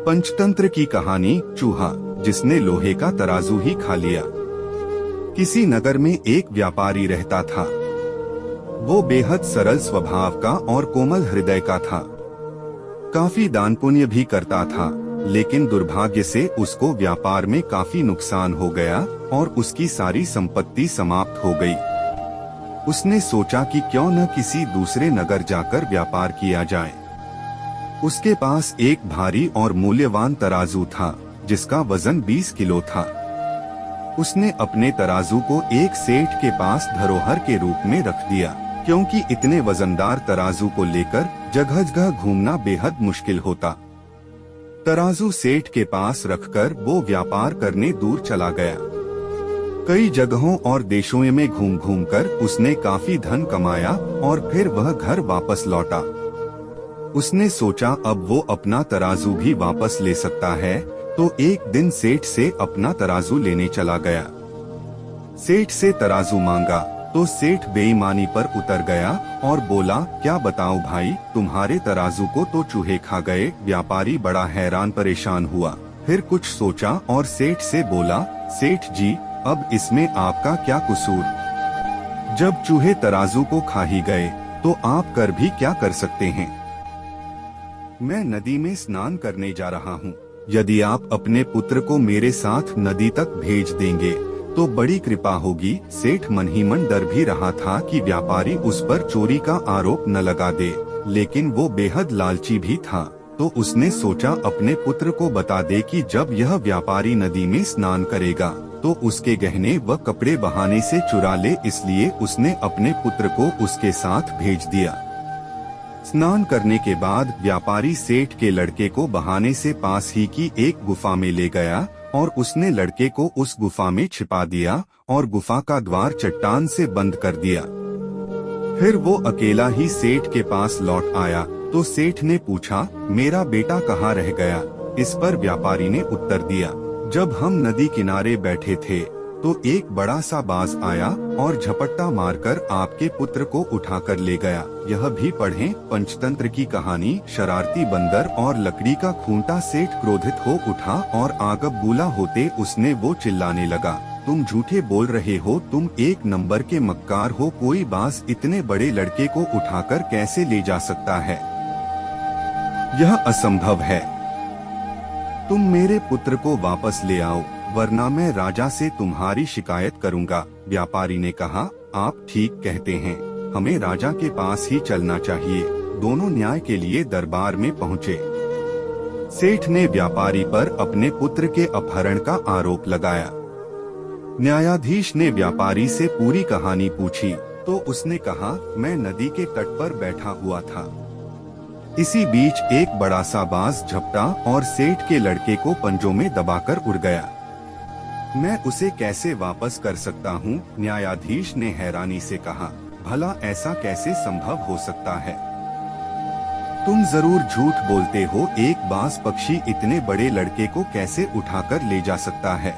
पंचतंत्र की कहानी। चूहा जिसने लोहे का तराजू ही खा लिया। किसी नगर में एक व्यापारी रहता था। वो बेहद सरल स्वभाव का और कोमल हृदय का था। काफी दान पुण्य भी करता था, लेकिन दुर्भाग्य से उसको व्यापार में काफी नुकसान हो गया और उसकी सारी संपत्ति समाप्त हो गई। उसने सोचा कि क्यों न किसी दूसरे नगर जाकर व्यापार किया जाए। उसके पास एक भारी और मूल्यवान तराजू था, जिसका वजन 20 किलो था। उसने अपने तराजू को एक सेठ के पास धरोहर के रूप में रख दिया, क्योंकि इतने वजनदार तराजू को लेकर जगह जगह घूमना बेहद मुश्किल होता। तराजू सेठ के पास रखकर वो व्यापार करने दूर चला गया। कई जगहों और देशों में घूम घूम कर उसने काफी धन कमाया और फिर वह घर वापस लौटा। उसने सोचा अब वो अपना तराजू भी वापस ले सकता है, तो एक दिन सेठ से अपना तराजू लेने चला गया। सेठ से तराजू मांगा तो सेठ बेईमानी पर उतर गया और बोला, क्या बताऊं भाई, तुम्हारे तराजू को तो चूहे खा गए। व्यापारी बड़ा हैरान परेशान हुआ, फिर कुछ सोचा और सेठ से बोला, सेठ जी, अब इसमें आपका क्या कसूर? जब चूहे तराजू को खा ही गए तो आप कर भी क्या कर सकते हैं? मैं नदी में स्नान करने जा रहा हूँ। यदि आप अपने पुत्र को मेरे साथ नदी तक भेज देंगे तो बड़ी कृपा होगी। सेठ मन ही मन डर भी रहा था कि व्यापारी उस पर चोरी का आरोप न लगा दे, लेकिन वो बेहद लालची भी था, तो उसने सोचा अपने पुत्र को बता दे कि जब यह व्यापारी नदी में स्नान करेगा तो उसके गहने व कपड़े बहाने से चुरा ले, इसलिए उसने अपने पुत्र को उसके साथ भेज दिया। स्नान करने के बाद व्यापारी सेठ के लड़के को बहाने से पास ही की एक गुफा में ले गया और उसने लड़के को उस गुफा में छिपा दिया और गुफा का द्वार चट्टान से बंद कर दिया। फिर वो अकेला ही सेठ के पास लौट आया तो सेठ ने पूछा, मेरा बेटा कहाँ रह गया? इस पर व्यापारी ने उत्तर दिया, जब हम नदी किनारे बैठे थे तो एक बड़ा सा बाज आया और झपट्टा मारकर आपके पुत्र को उठाकर ले गया। यह भी पढ़ें। पंचतंत्र की कहानी। शरारती बंदर और लकड़ी का खूंटा। सेठ क्रोधित हो उठा और आग बबूला होते उसने वो चिल्लाने लगा, तुम झूठे बोल रहे हो, तुम एक नंबर के मक्कार हो। कोई बाज इतने बड़े लड़के को उठाकर कैसे ले जा सकता है? यह असंभव है। तुम मेरे पुत्र को वापस ले आओ, वरना मैं राजा से तुम्हारी शिकायत करूंगा। व्यापारी ने कहा, आप ठीक कहते हैं, हमें राजा के पास ही चलना चाहिए। दोनों न्याय के लिए दरबार में पहुँचे। सेठ ने व्यापारी पर अपने पुत्र के अपहरण का आरोप लगाया। न्यायाधीश ने व्यापारी से पूरी कहानी पूछी तो उसने कहा, मैं नदी के तट पर बैठा हुआ था। इसी बीच एक बड़ा सा बाज झपटा और सेठ के लड़के को पंजों में दबाकर उड़ गया। मैं उसे कैसे वापस कर सकता हूँ? न्यायाधीश ने हैरानी से कहा, भला ऐसा कैसे संभव हो सकता है? तुम जरूर झूठ बोलते हो। एक बाज पक्षी इतने बड़े लड़के को कैसे उठाकर ले जा सकता है?